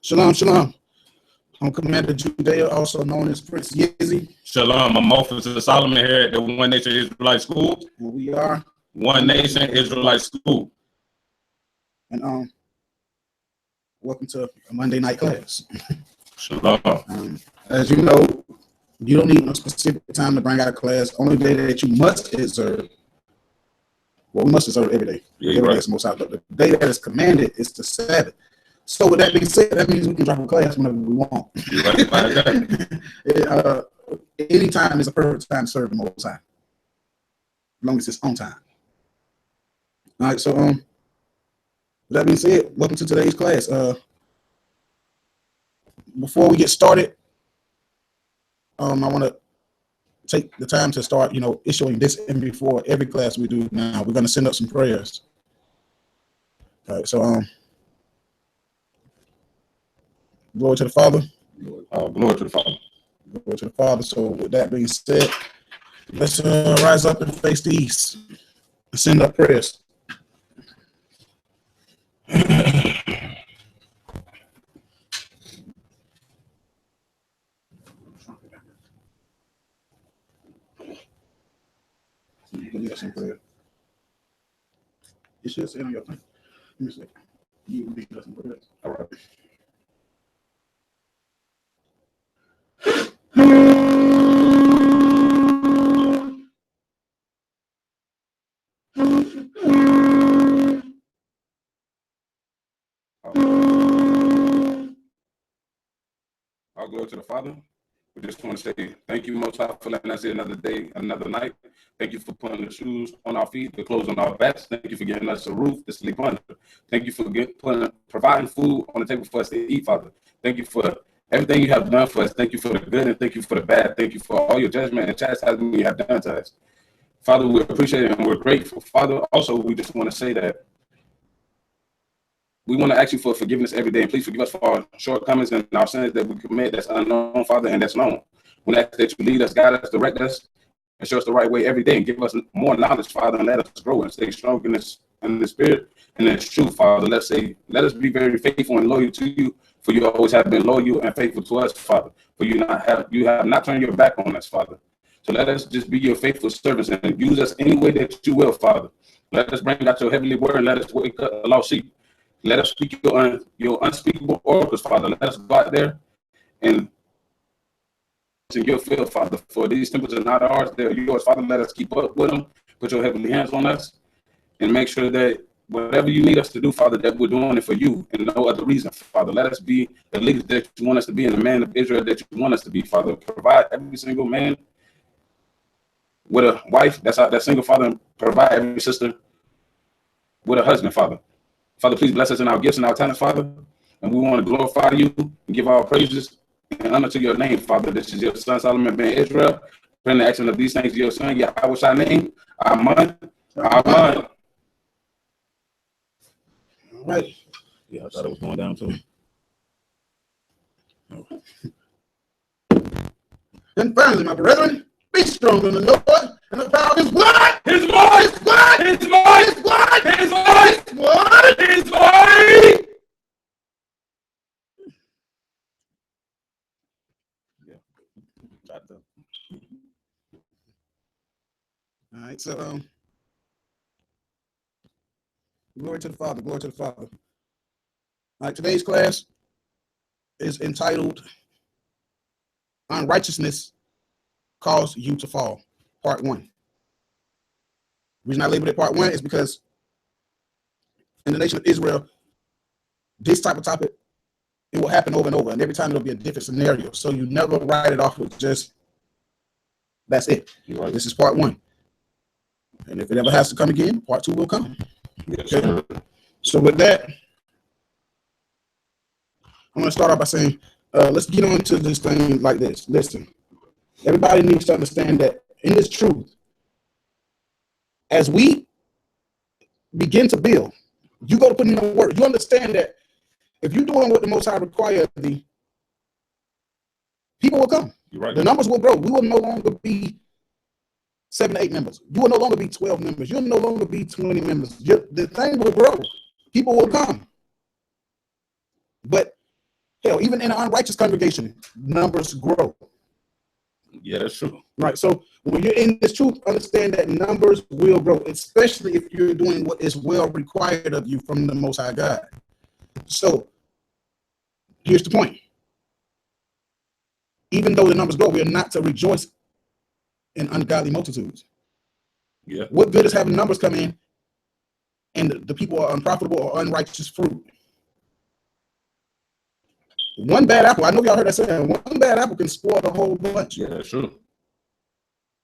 Shalom, shalom. I'm Commander Judea, also known as Prince Yizzy. Shalom, I'm Officer Solomon here at the One Nation Israelite School. And we are One Nation Israelite School. And welcome to a Monday night class. Shalom. As you know, you don't need a specific time to bring out a class. Only day that you must observe. Well, we must observe every day. Yeah, every right. day is most out. The day that is commanded is the Sabbath. So with that being said, that means we can drop a class whenever we want. Right. Any time is a perfect time to serve the Most High, as long as it's on time. All right. So with that being said, welcome to today's class. Before we get started, I want to take the time to start, issuing this and before every class we do now. We're going to send up some prayers. All right. So glory to the Father. Glory to the Father. Glory to the Father. So with that being said, let's rise up and face the east and send up prayers. It should say on your thing. Let me see. You will be some prayers. All right. All glory to the Father, We just want to say thank you, Most High, for letting us see another day, another night. Thank you for putting the shoes on our feet, the clothes on our backs. Thank you for giving us a roof to sleep under. Thank you for providing food on the table for us to eat, Father. Thank you for everything you have done for us. Thank you for the good and thank you for the bad. Thank you for all your judgment and chastisement you have done to us. Father, we appreciate it and we're grateful. Father, also, we just want to say that we want to ask you for forgiveness every day. And please forgive us for our shortcomings and our sins that we commit that's unknown, Father, and that's known. We ask that you lead us, guide us, direct us, and show us the right way every day. And give us more knowledge, Father, and let us grow and stay strong in the spirit and in truth, Father. Let us be very faithful and loyal to you, for you always have been loyal and faithful to us, Father. For you have not turned your back on us, Father. So let us just be your faithful servants and use us any way that you will, Father. Let us bring out your heavenly word and let us wake up the lost sheep. Let us speak your unspeakable oracles, Father. Let us go out there and in your field, Father. For these temples are not ours, they're yours, Father. Let us keep up with them. Put your heavenly hands on us and make sure that whatever you need us to do, Father, that we're doing it for you and no other reason, Father. Let us be the leaders that you want us to be and the man of Israel that you want us to be, Father. Provide every single man with a wife that's out that single, Father, and provide every sister with a husband, Father. Father, please bless us in our gifts and our talents, Father. And we want to glorify you and give our praises and honor to your name, Father. This is your son, Solomon ben Israel. Praying the action of these things to your son, Yahweh Shai name. Amen. Amen. All right. Yeah, I thought it was going down too. And finally, my brethren, be strong in the Lord and the power of his blood. His blood, his blood, his blood, his blood, his blood, his blood, his blood. All right, so glory to the Father, glory to the Father. All right, today's class is entitled Unrighteousness Caused You to Fall, Part 1. The reason I labeled it Part 1 is because in the nation of Israel, this type of topic, it will happen over and over, and every time it'll be a different scenario. So you never write it off with just, that's it. Right. This is Part 1. And if it ever has to come again, Part 2 will come. Yes, okay. So with that, I'm going to start off by saying, let's get on to this thing like this. Listen, everybody needs to understand that in this truth, as we begin to build, you go to put in the work. You understand that if you're doing what the Most High requires of thee, people will come. Right. The numbers will grow. We will no longer be 7 to 8 members. You will no longer be 12 members. You'll no longer be 20 members. The thing will grow. People will come. But hell, even in an unrighteous congregation, numbers grow. Yeah, that's true. Right. So when you're in this truth, understand that numbers will grow, especially if you're doing what is well required of you from the Most High God. So here's the point. Even though the numbers grow, we're not to rejoice in ungodly multitudes. Yeah. What good is having numbers come in and the people are unprofitable or unrighteous fruit? One bad apple, I know y'all heard that saying, one bad apple can spoil the whole bunch. Yeah, that's true.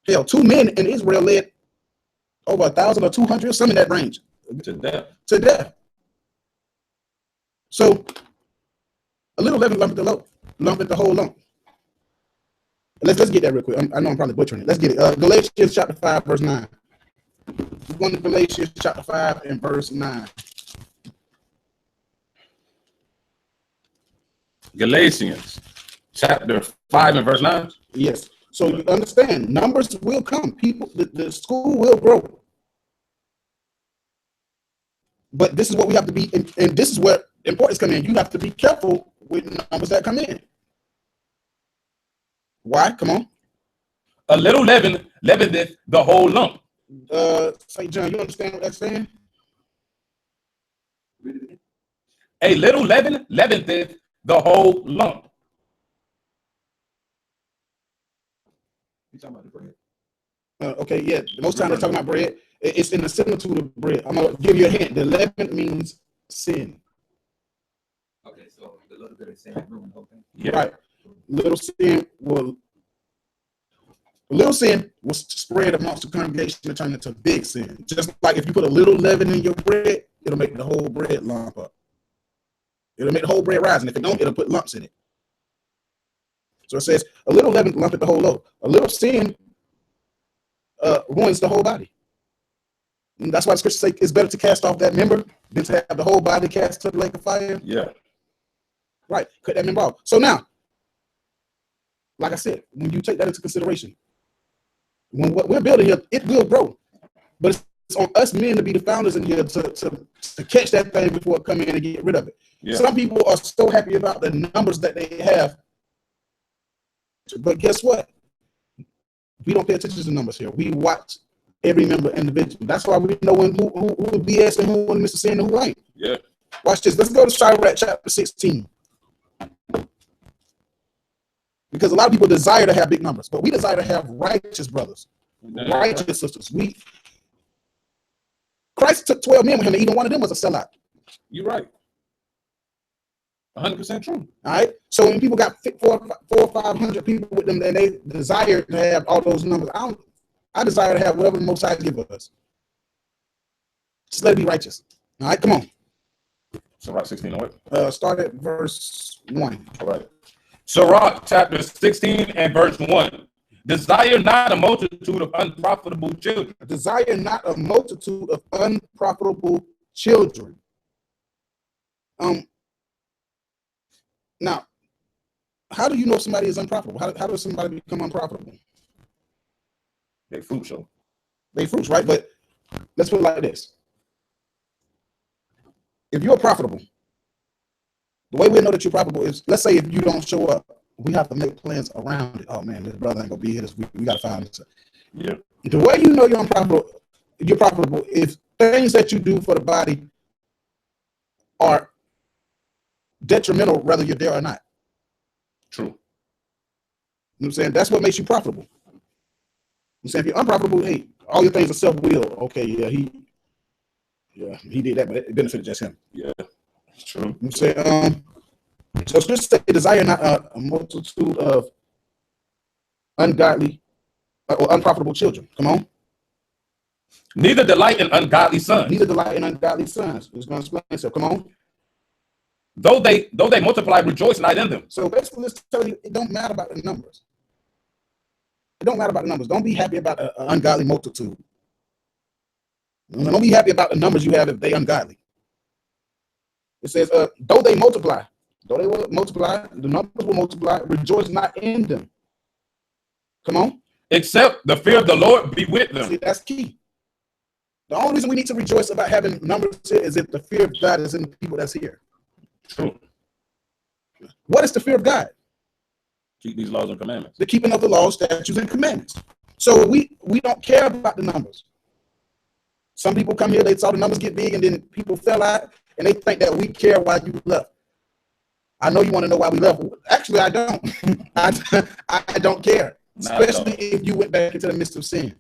Hell, 2 men in Israel led over 1,000 or 200, some in that range. To death. To death. So a little leaven lumpeth the whole lump. Let's get that real quick. I know I'm probably butchering it. Let's get it. Galatians chapter 5, verse 9. We're going to Galatians chapter 5 and verse 9. Galatians chapter 5 and verse 9. Yes. So you understand, numbers will come. People, the school will grow. But this is what we have to be, and this is where importance comes in. You have to be careful with numbers that come in. Why? Come on. A little leaven leaveneth the whole lump. St. John, you understand what that's saying? A little leaven leaveneth the whole lump. You talking about the bread? Okay, yeah. Most times they're talking about bread. It's in the similitude of bread. I'm gonna give you a hint. The leaven means sin. Okay, so the little bit of sin ruined the whole thing. Yeah. Right. Little sin will A little sin will spread amongst the congregation and turn into big sin. Just like if you put a little leaven in your bread, it'll make the whole bread lump up. It'll make the whole bread rise, and if it don't, it'll put lumps in it. So it says, a little leaven lumpeth the whole loaf. A little sin ruins the whole body. And that's why the scriptures say it's better to cast off that member than to have the whole body cast to the lake of fire. Yeah. Right. Cut that member off. So now, like I said, when you take that into consideration, when what we're building here, it will grow. But it's on us men to be the founders in here to catch that thing before it come in and get rid of it. Yeah. Some people are so happy about the numbers that they have. But guess what? We don't pay attention to the numbers here. We watch every member individually. That's why we know who BS and who Mr. Sin and who ain't. Yeah. Watch this. Let's go to Sirach chapter 16. Because a lot of people desire to have big numbers, but we desire to have righteous brothers, righteous sisters. Christ took 12 men with him, and even one of them was a sellout. You're right. 100% true. All right. So when people got 400 or 500 people with them, and they desire to have all those numbers, I desire to have whatever the Most High give us. Just let it be righteous. All right. Come on. Sirach 16 and what? Start at verse 1. All right. Sirach chapter 16 and verse 1. Desire not a multitude of unprofitable children. Desire not a multitude of unprofitable children. Now, how do you know if somebody is unprofitable? How does somebody become unprofitable? They fruit show. They fruits, right? But let's put it like this. If you're profitable, the way we know that you're profitable is, let's say if you don't show up, we have to make plans around it. Oh man, this brother ain't gonna be here this week. We gotta find this. Yeah. The way you know you're profitable if things that you do for the body are detrimental, whether you're there or not. True. You know what I'm saying? That's what makes you profitable. You say if you're unprofitable, hey, all your things are self-will. Okay, yeah, he did that, but it benefited just him. Yeah, it's true. You know what I'm saying? So scripture say, desire not a multitude of ungodly or unprofitable children. Come on. Neither delight in ungodly sons. Neither delight in ungodly sons. It's going to explain itself. Come on. Though they multiply, rejoice not in them. So basically, let's tell you, it don't matter about the numbers. It don't matter about the numbers. Don't be happy about an ungodly multitude. Don't be happy about the numbers you have if they ungodly. It says, though they multiply, the numbers will multiply, rejoice not in them. Come on. Except the fear of the Lord be with them. See, that's key. The only reason we need to rejoice about having numbers here is if the fear of God is in the people that's here. True. What is the fear of God? Keep these laws and commandments. The keeping of the laws, statutes, and commandments. So we don't care about the numbers. Some people come here, they saw the numbers get big, and then people fell out, and they think that we care why you left. I know you want to know why we left. Actually, I don't. I don't care, especially if you went back into the midst of sin.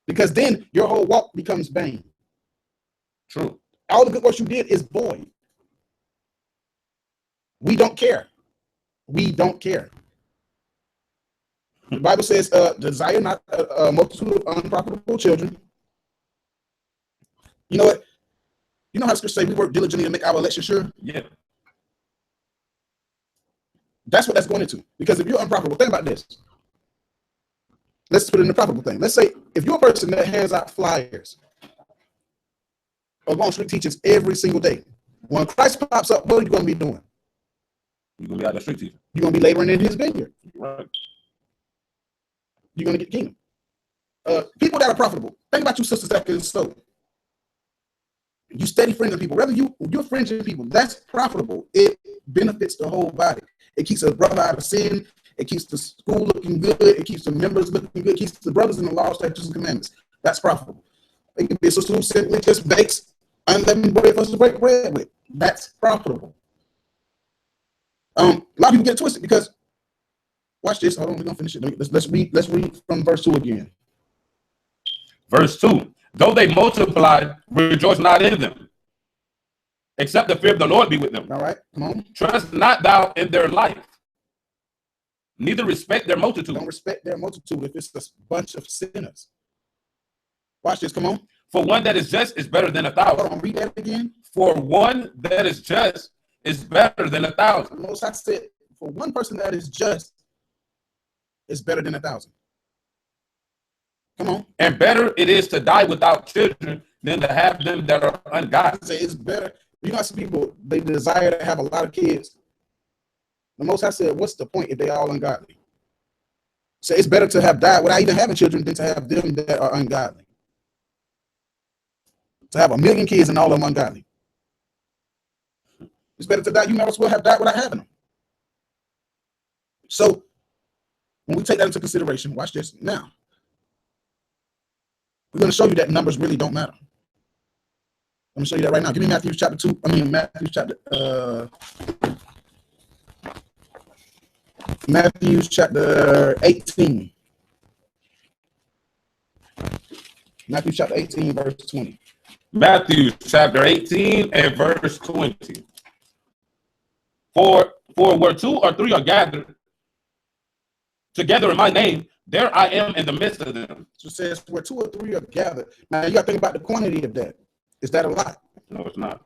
Because then your whole walk becomes vain. True. All the good works you did is void. We don't care. We don't care. The Bible says, desire not a multitude of unprofitable children. You know what? You know how scripture say we work diligently to make our election sure? Yeah. That's what that's going into. Because if you're unprofitable, think about this. Let's put it in the profitable thing. Let's say if you're a person that hands out flyers or go on street teachers every single day, when Christ pops up, what are you going to be doing? You're going to be out the street teaching. You're going to be laboring in his vineyard. Right. You're going to get the kingdom. People that are profitable, think about you sisters that can sow. You steady friends of people. Whether you're friends with people, that's profitable. It benefits the whole body. It keeps a brother out of sin. It keeps the school looking good. It keeps the members looking good. It keeps the brothers in the law, statutes, and commandments. That's profitable. It can be a sister who simply just bakes unleavened bread for us to break bread with. That's profitable. A lot of people get twisted because, watch this. Hold on, we're gonna finish it. Let's read from verse 2 again. Verse 2. Though they multiply, rejoice not in them. Except the fear of the Lord be with them. All right, come on. Trust not thou in their life. Neither respect their multitude. Don't respect their multitude if it's a bunch of sinners. Watch this. Come on. For one that is just is better than 1,000. Hold on. Read that again. For one that is just is better than 1,000. Most I said, for one person that is just is better than 1,000. Come on. And better it is to die without children than to have them that are ungodly. Say it's better. You know, some people, they desire to have a lot of kids. The Most High said, what's the point if they all ungodly? So it's better to have died without even having children than to have them that are ungodly. To have 1 million kids and all of them ungodly. It's better to die. You might as well have died without having them. So when we take that into consideration, watch this. Now, we're going to show you that numbers really don't matter. I'm going to show you that right now. Give me Matthew chapter 2. Matthew chapter 18. Matthew chapter 18, verse 20. Matthew chapter 18 and verse 20. For where 2 or 3 are gathered together in my name, there I am in the midst of them. So it says where 2 or 3 are gathered. Now you got to think about the quantity of that. Is that a lot? No, it's not.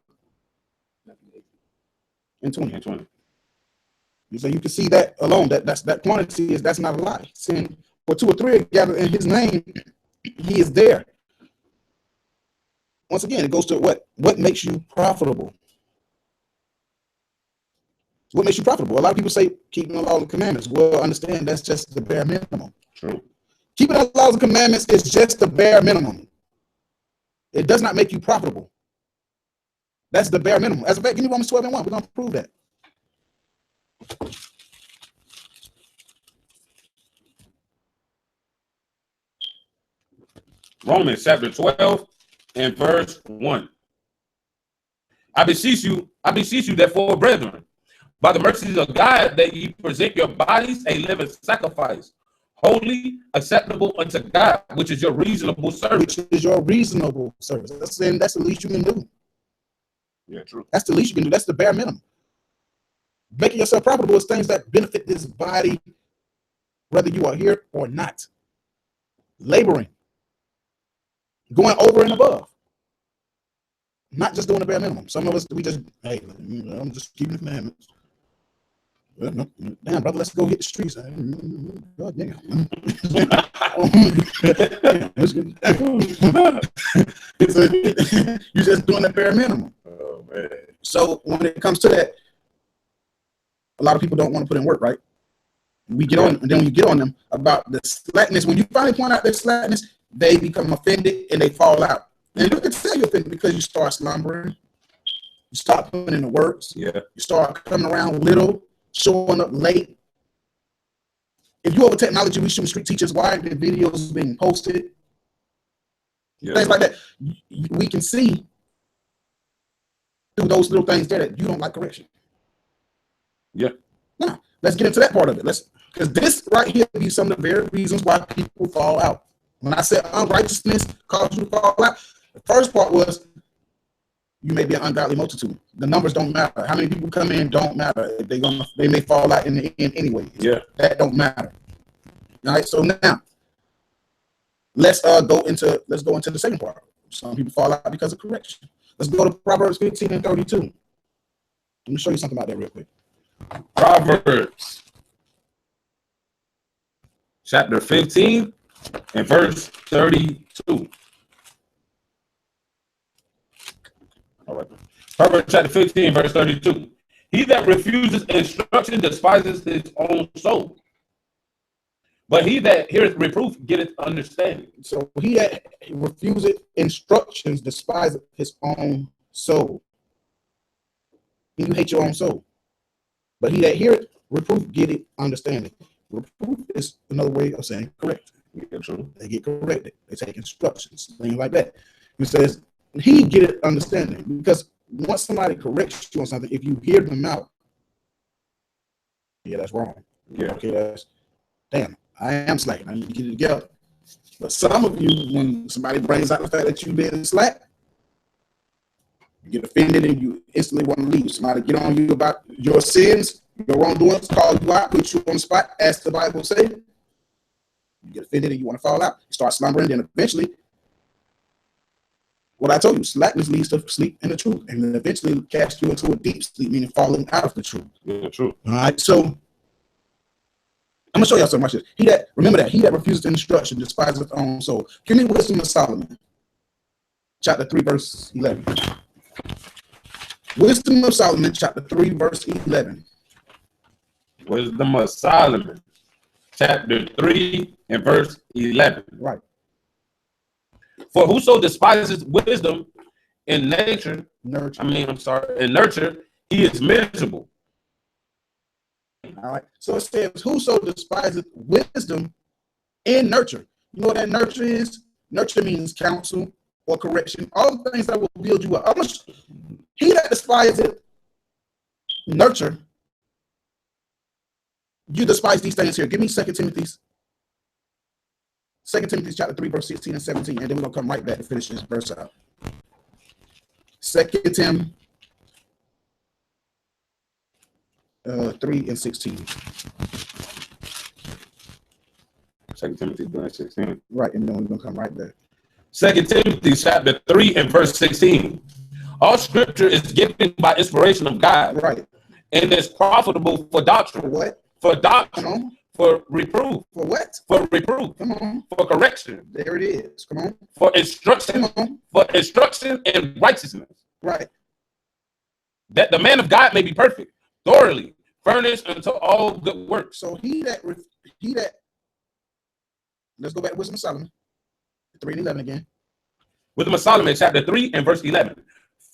In 20. And 20. So you can see that alone. That quantity that's not a lot. Saying where 2 or 3 are gathered in His name, He is there. Once again, it goes to what makes you profitable. What makes you profitable? A lot of people say keeping the laws and commandments. Well, understand that's just the bare minimum. True. Keeping the laws and commandments is just the bare minimum. It does not make you profitable. That's the bare minimum. As a fact, give me Romans 12 and 1. We're going to prove that. Romans chapter 12 and verse 1. I beseech you therefore, brethren, by the mercies of God, that ye present your bodies a living sacrifice, holy, acceptable unto God, which is your reasonable service. Which is your reasonable service. That's the least you can do. Yeah, true. That's the least you can do. That's the bare minimum. Making yourself profitable is things that benefit this body, whether you are here or not. Laboring. Going over and above. Not just doing the bare minimum. Some of us, we just, hey, I'm just keeping the commandments. Well, no, damn, brother, let's go hit the streets. God damn. You're just doing the bare minimum. Oh, man. So when it comes to that, a lot of people don't want to put in work, right? We get on, and then when you get on them about the slackness, when you finally point out their slackness, they become offended and they fall out. And you can tell you're offended because you start slumbering, you start putting in the works, Yeah. you start coming around little, showing up late. If you over technology, we shouldn't street teachers why the videos being posted, things like that. We can see through those little things there that you don't like correction. Yeah. Now, let's get into that part of it. Because this right here be some of the very reasons why people fall out. When I said unrighteousness causes you to fall out, the first part was you may be an ungodly multitude. The numbers don't matter. How many people come in don't matter. They may fall out in the end anyway. Yeah. That don't matter. All right. So now let's go into the second part. Some people fall out because of correction. Let's go to Proverbs 15 and 32. Let me show you something about that real quick. Proverbs chapter 15 and verse 32. All right. Proverbs chapter 15, verse 32. He that refuses instruction despises his own soul, but he that heareth reproof getteth understanding. So he that refuses instructions despises his own soul. You hate your own soul. But he that heareth reproof getteth understanding. Reproof is another way of saying correct. Yeah, true. They get corrected. They take instructions, things like that. He says, he getteth understanding. Because once somebody corrects you on something, if you hear them out, yeah, that's wrong. Yeah. Okay, that's, damn, I am slacking. I need to get it together. But some of you, when somebody brings out the fact that you've been slack, you get offended and you instantly want to leave. Somebody get on you about your sins, Your wrongdoings call you out, put you on the spot, as the Bible says. You get offended and you want to fall out. You start slumbering, then eventually, what I told you, slackness leads to sleep in the truth, and then eventually cast you into a deep sleep, meaning falling out of the truth. Yeah, true. All right, so I'm gonna show y'all something. Watch this. Remember that he that refuses instruction despises his own soul. Give me wisdom of Solomon, chapter 3, verse 11. Wisdom of Solomon, chapter 3, verse 11. Wisdom of Solomon, chapter 3 and verse 11. Right. For whoso despises wisdom in nurture, he is miserable. All right. So it says, whoso despises wisdom in nurture. You know what that nurture is? Nurture means counsel or correction. All the things that will build you up. He that despises nurture, you despise these things here. Give me 2 Timothy chapter 3, verse 16 and 17, and then we're going to come right back to finish this verse out. 2 Tim 3 and 16. 2 Timothy 3 and 16. Right, and then we're going to come right back. 2 Timothy chapter 3 and verse 16. All scripture is given by inspiration of God. Right. And is profitable for doctrine. For what? For doctrine. For reproof. For what? For reproof. Come on. For correction. There it is. Come on. For instruction. Come on. For instruction in righteousness. Right. That the man of God may be perfect, thoroughly furnished unto all good works. So he that let's go back to Wisdom of Solomon 3 and 11 again. Wisdom of Solomon chapter 3 and verse 11.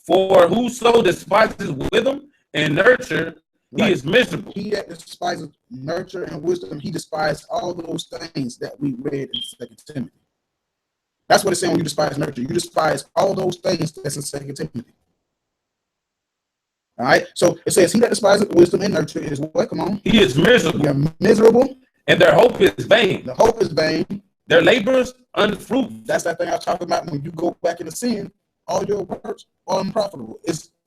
For whoso despises wisdom and nurture, he is miserable. He that despises nurture and wisdom, he despises all those things that we read in 2 Timothy. That's what it's saying when you despise nurture. You despise all those things that's in 2 Timothy. All right. So it says, he that despises wisdom and nurture is what? Come on. He is miserable. You're miserable. And their hope is vain. The hope is vain. Their labors unfruitful. That's that thing I was talking about. When you go back into sin, all your works are unprofitable.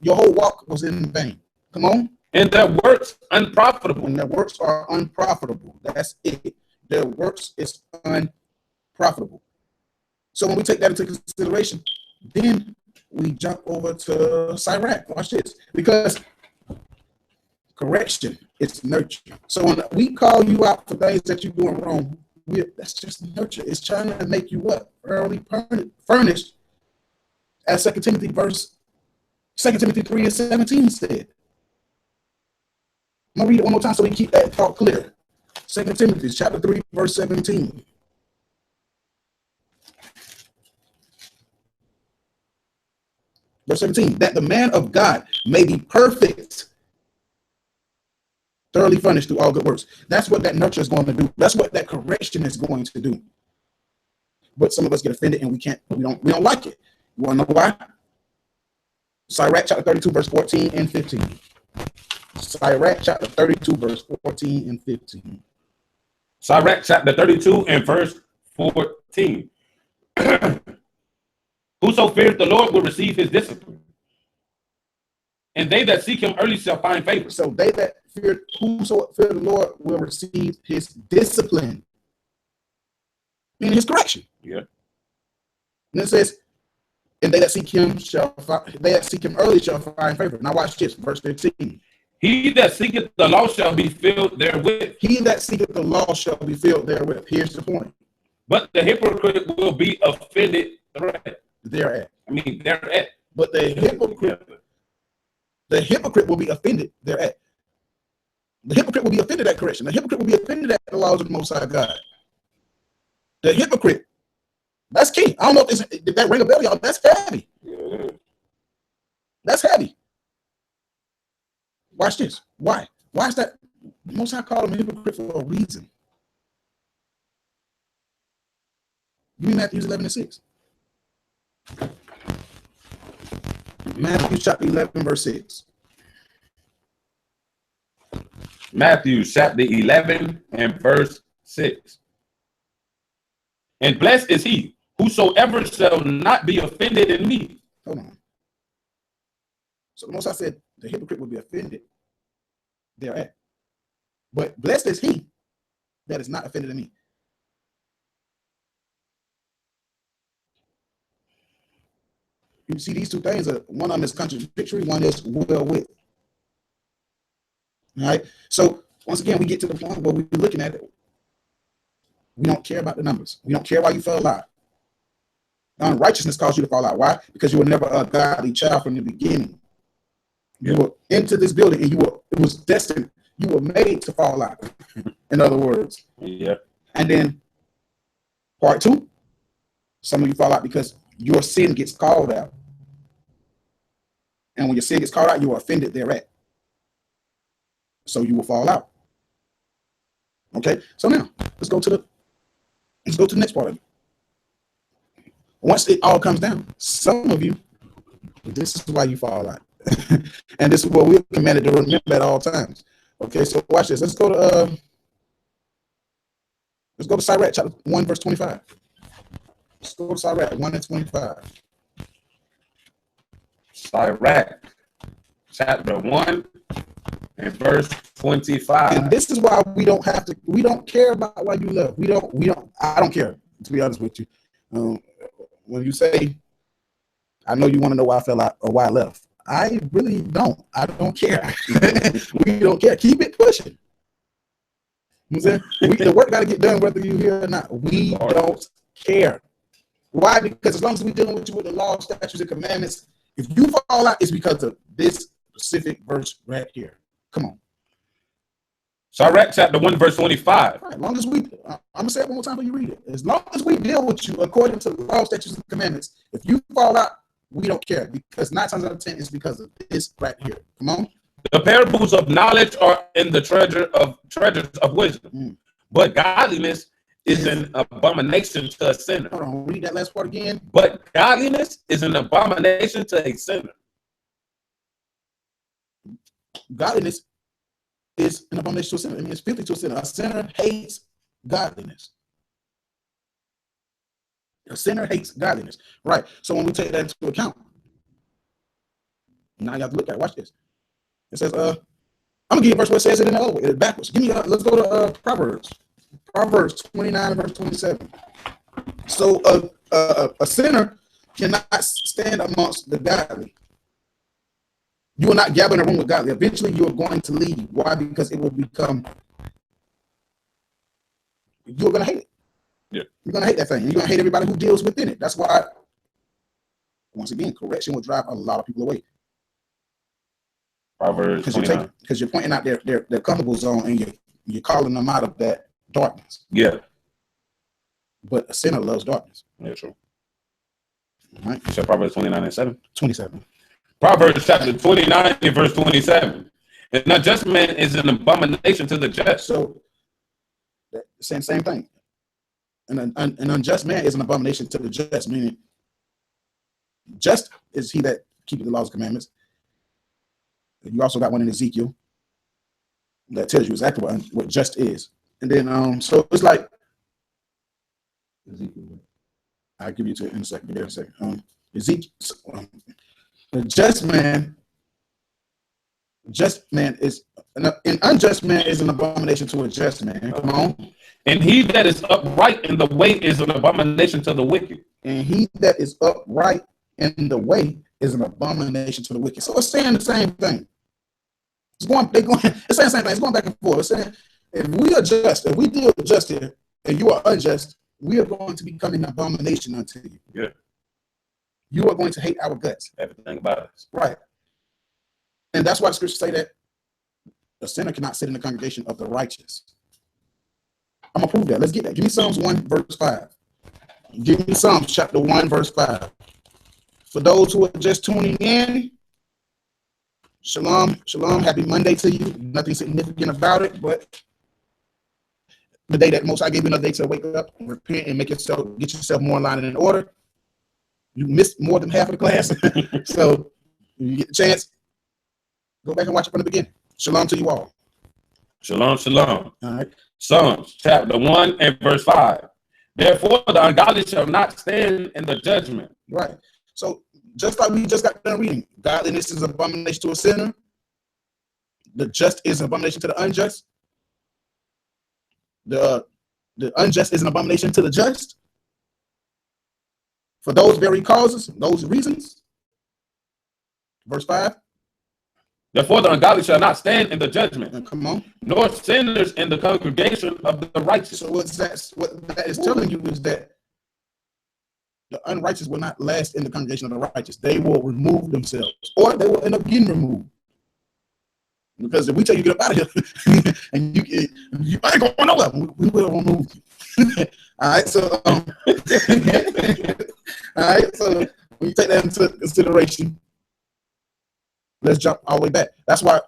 Your whole walk was in vain. Come on. And their works unprofitable. When their works are unprofitable, that's it. Their works is unprofitable. So when we take that into consideration, then we jump over to Sirach. Watch this. Because correction is nurture. So when we call you out for things that you're doing wrong, that's just nurture. It's trying to make you what? Early furnished. As 2 Timothy 3 and 17 said. I'm going to read it one more time so we keep that thought clear. 2 Timothy chapter 3, verse 17. Verse 17, that the man of God may be perfect, thoroughly furnished through all good works. That's what that nurture is going to do. That's what that correction is going to do. But some of us get offended and we don't like it. You want to know why? Sirach chapter 32, verse 14 and 15. Sirach chapter 32, verse 14 and 15. Sirach chapter 32 and verse 14. Whoso fears the Lord will receive his discipline, and they that seek him early shall find favor. So they that whoso fear the Lord will receive his discipline, meaning his correction. Yeah. And it says, and they that seek him early shall find favor. Now watch this, verse 15. He that seeketh the law shall be filled therewith. He that seeketh the law shall be filled therewith. Here's the point. But the hypocrite will be offended thereat. But the hypocrite will be offended thereat. The hypocrite will be offended at correction. The hypocrite will be offended at the laws of the Most High God. The hypocrite, that's key. I don't know if that ring a bell, y'all. That's heavy. Yeah. That's heavy. Watch this. Why? Why is that? Most High called him a hypocrite for a reason. Give me Matthew 11 and 6. Matthew chapter 11, verse 6. Matthew chapter 11 and verse 6. And blessed is he whosoever shall not be offended in me. Hold on. So the Most High said the hypocrite will be offended thereat. But blessed is he that is not offended in me. You see, these two things are, one of them is contradictory, one is well with. All right. So once again, we get to the point where we're looking at it. We don't care about the numbers. We don't care why you fell out. Unrighteousness caused you to fall out. Why? Because you were never a godly child from the beginning. You were into this building and it was destined. You were made to fall out. In other words. Yeah. And then part two, some of you fall out because your sin gets called out. And when your sin gets called out, you are offended thereat. So you will fall out. Okay, so now let's go to the next part of it. Once it all comes down, some of you, this is why you fall out. And this is what we're commanded to remember at all times. Okay, so watch this. Let's go to Sirach chapter 1, verse 25. Let's go to Sirach 1 and 25. Sirach chapter 1 and verse 25. And this is why we don't care about why you left. I don't care, to be honest with you. When you say, I know you want to know why I fell out or why I left. I really don't. I don't care. We don't care. Keep it pushing. You know what I'm saying? The work got to get done whether you're here or not. We don't care. Why? Because as long as we're dealing with you with the law, statutes, and commandments, if you fall out, it's because of this specific verse right here. Come on. Sirach chapter 1, verse 25. Right, as long as I'm going to say it one more time for you read it. As long as we deal with you according to the law, statutes, and commandments, if you fall out, we don't care. Because 9 times out of 10 is because of this right here. Come on. The parables of knowledge are in the treasures of wisdom, but godliness is an abomination to a sinner. Hold on, read that last part again. But godliness is an abomination to a sinner. Godliness is an abomination to a sinner. I mean, it's filthy to a sinner. A sinner hates godliness. A sinner hates godliness. Right. So when we take that into account, now you have to look at it. Watch this. It says, I'm gonna give you a verse where it says it in the other way, it's backwards. Let's go to Proverbs. Proverbs 29 verse 27. So a sinner cannot stand amongst the godly. You will not gather in a room with godly. Eventually you are going to leave. Why? Because it will become, you're gonna hate it. Yeah. You're gonna hate that thing. You're gonna hate everybody who deals within it. That's why, once again, correction will drive a lot of people away. Proverbs 29. Because you're pointing out their comfortable zone and you're calling them out of that darkness. Yeah. But a sinner loves darkness. Yeah, true. All right. So Proverbs 29 and 7. 27. Proverbs chapter 29 and verse 27. An unjust man is an abomination to the just. So same thing. An unjust man is an abomination to the just, meaning just is he that keepeth the laws and commandments. You also got one in Ezekiel that tells you exactly what just is. And then so it's like Ezekiel. I'll give you to it in a second. Give me a second. Ezekiel, the just man is an unjust man is an abomination to a just man. Come on. And he that is upright in the way is an abomination to the wicked. And he that is upright in the way is an abomination to the wicked. So it's saying the same thing. It's saying the same thing. It's going back and forth. It's saying if we deal just here, and you are unjust, we are going to become an abomination unto you. Yeah. You are going to hate our guts. Everything about us. Right. And that's why the scriptures say that the sinner cannot sit in the congregation of the righteous. I'm going to prove that. Let's get that. Give me Psalms 1, verse 5. Give me Psalms chapter 1, verse 5. For those who are just tuning in, shalom, shalom. Happy Monday to you. Nothing significant about it, but the day that Most High gave you another day to wake up, repent, and get yourself more in line and in order. You missed more than half of the class. So if you get the chance, go back and watch it from the beginning. Shalom to you all. Shalom, shalom. All right. Psalms chapter 1 and verse 5. Therefore, the ungodly shall not stand in the judgment. Right. So just like we just got done reading, godliness is an abomination to a sinner. The just is an abomination to the unjust. the unjust is an abomination to the just. For those very causes, those reasons. Verse 5. Therefore, the ungodly shall not stand in the judgment. And come on. Nor sinners in the congregation of the righteous. So what that is telling you is that the unrighteous will not last in the congregation of the righteous. They will remove themselves, or they will end up getting removed. Because if we tell you get up out of here, and you ain't going nowhere, we will remove you. All right, so all right, so when you take that into consideration, let's jump all the way back. That's why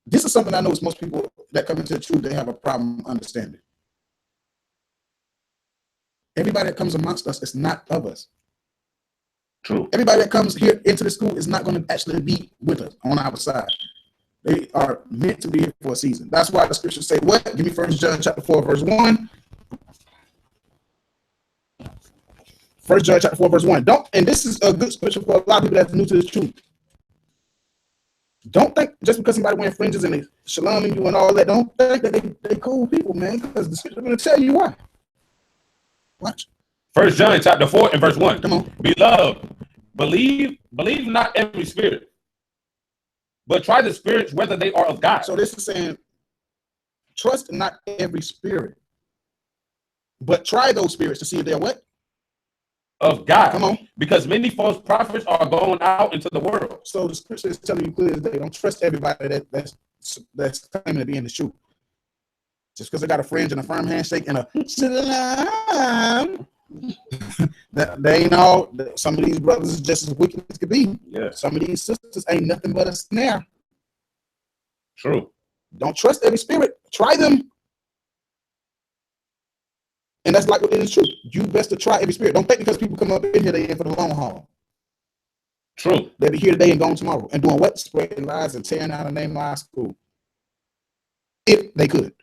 this is something I know is most people that come into the truth, they have a problem understanding. Everybody that comes amongst us is not of us. True. Everybody that comes here into the school is not going to actually be with us on our side. They are meant to be here for a season. That's why the scriptures say what? Give me 1 John chapter 4, verse 1. 1 John chapter 4, verse 1. And this is a good scripture for a lot of people that's new to the truth. Don't think just because somebody wearing fringes and they shaloming you and all that, don't think that they cool people, man, because the scripture is going to tell you why. Watch. 1 John chapter 4 and verse 1. Come on. Beloved, believe not every spirit, but try the spirits whether they are of God. So this is saying, trust not every spirit, but try those spirits to see if they're what? Of God. Come on. Because many false prophets are going out into the world. So the scripture is telling you clearly that they don't trust everybody that's claiming to be in the shoe. Just because they got a fringe and a firm handshake and a shalom, that they ain't all. Some of these brothers is just as wicked as could be. Yeah. Some of these sisters ain't nothing but a snare. True. Don't trust every spirit. Try them. And that's like what it is true. You best to try every spirit. Don't think because people come up in here, they in for the long haul. True. They'll be here today and gone tomorrow. And doing what? Spreading lies and tearing out the name of our school. If they could.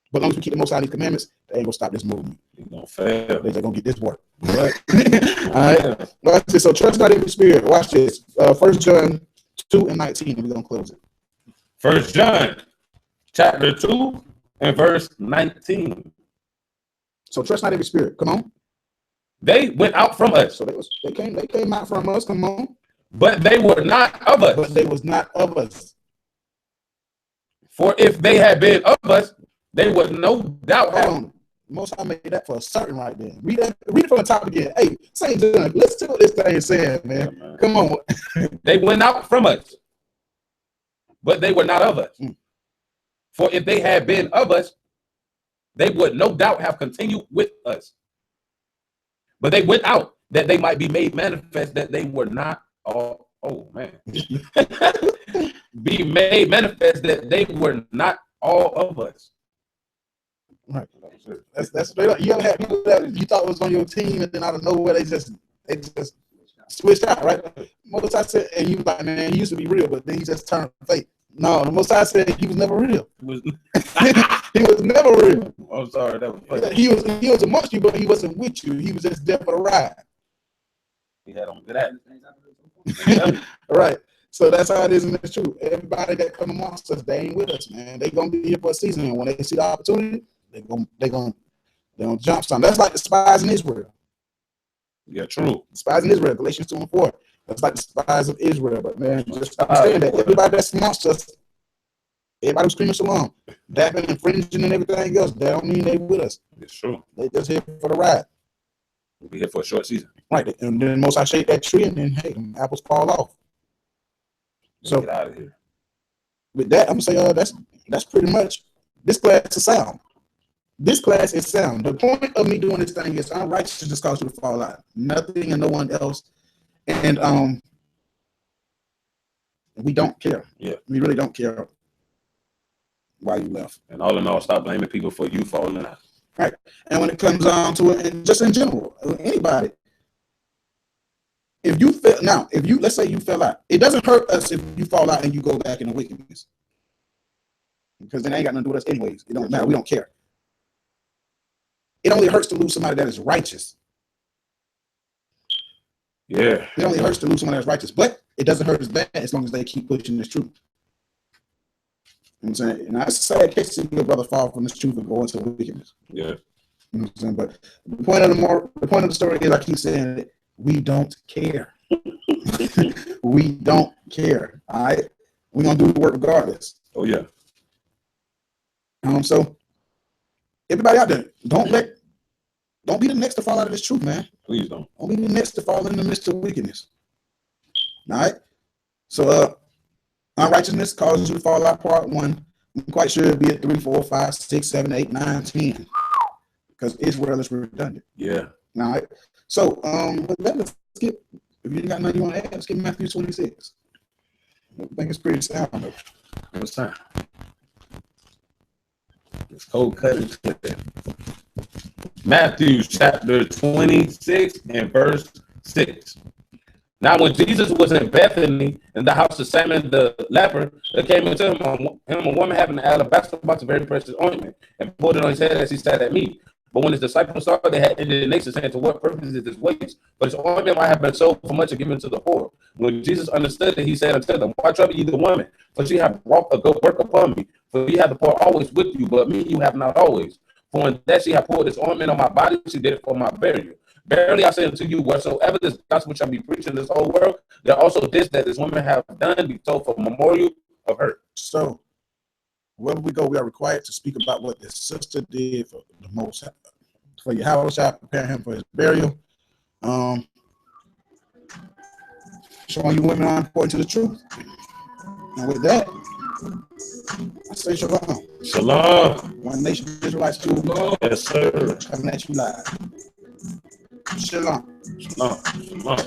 But as long as we keep the most out of these commandments, they ain't gonna stop this movement. They're gonna fail. They're gonna get this work. Right? All right. Watch this. So trust not every spirit. Watch this. 1 John 2 and 19. We're gonna close it. 1 John chapter 2 and verse 19. So trust not every spirit. Come on. They went out from us. So they came out from us. Come on. But they were not of us. But they was not of us. For if they had been of us, they would no doubt have. Hold on. Most I made that for a certain right there. Read it from the top again. Hey, St. John, listen to what this thing is saying, man. Yeah, come on. They went out from us, but they were not of us. For if they had been of us, they would no doubt have continued with us. But they went out that they might be made manifest that they were not all. Oh man. Be made manifest that they were not all of us. Right. That's straight up. You ever had people that you thought was on your team and then out of nowhere they just switched out, right? Most I said, and you like, man, he used to be real, but then he just turned fake. No, the most I said he was never real. He was never real. I'm sorry, that was funny. He was amongst you, but he wasn't with you. He was just there for the ride. He had on that. Right. So that's how it is, and it's true. Everybody that come amongst us, they ain't with us, man. They gonna be here for a season, and when they see the opportunity, they gonna jump some. That's like the spies in Israel. Yeah, true. The spies in Israel, Galatians 2 and 4. That's like the spies of Israel. But man, just understand that everybody that's amongst us, everybody who's screaming shalom, dapping and fringing and everything else, that don't mean they with us. It's true. They just here for the ride. We'll be here for a short season. Right. And then most I shake that tree, and then hey, apples fall off. So get out of here. With that, I'm gonna say that's pretty much this class is sound. This class is sound. The point of me doing this thing is unrighteousness cause you to fall out. Nothing and no one else. And we don't care. Yeah. We really don't care why you left. And all in all, stop blaming people for you falling out. Right. And when it comes down to it, and just in general, anybody, if you let's say you fell out, it doesn't hurt us if you fall out and you go back into wickedness. Because then it ain't got nothing to do with us anyways. It don't matter. We don't care. It only hurts to lose somebody that is righteous. Yeah. It only hurts to lose someone that's righteous, but it doesn't hurt as bad as long as they keep pushing this truth. You know what I'm saying? And that's a sad case to see your brother fall from this truth and go into wickedness. Yeah. You know what I'm saying? But the point of the story is, I keep saying that we don't care. We don't care. All right. We're gonna do the work regardless. Oh yeah. So everybody out there, don't be the next to fall out of this truth, man. Please don't. Don't be the next to fall in the midst of wickedness. All right. So unrighteousness causes you to fall out, part 1. I'm quite sure it'll be at 3, 4, 5, 6, 7, 8, 9, 10. Because Israel is redundant. Yeah. All right. So let's skip. If you got nothing you want to add, let's skip Matthew 26. I think it's pretty sound. What's time? It's cold cutting. Matthew chapter 26 and verse 6. Now, when Jesus was in Bethany in the house of Simon the leper, there came into him a woman having an alabaster box of very precious ointment, and poured it on his head as he sat at meat. But when his disciples saw it, they had indignation, saying, "To what purpose is this waste? But his ointment might have been sold for much and given to the poor." When Jesus understood it, he said unto them, "Why trouble ye the woman? For she hath wrought a good work upon me. For ye have the poor always with you, but me you have not always. For in that she hath poured this ointment on my body, she did it for my burial. Verily I say unto you, whatsoever this gospel shall be preached in this whole world, there also this that this woman hath done be told for memorial of her." So wherever we go, we are required to speak about what this sister did for the Most, for Yahweh, prepare him for his burial. Showing you women are important to the truth. And with that, I say shalom. Shalom. One Nation Israelite School. Yes, sir. Coming at you live. Shalom. Shalom. Shalom.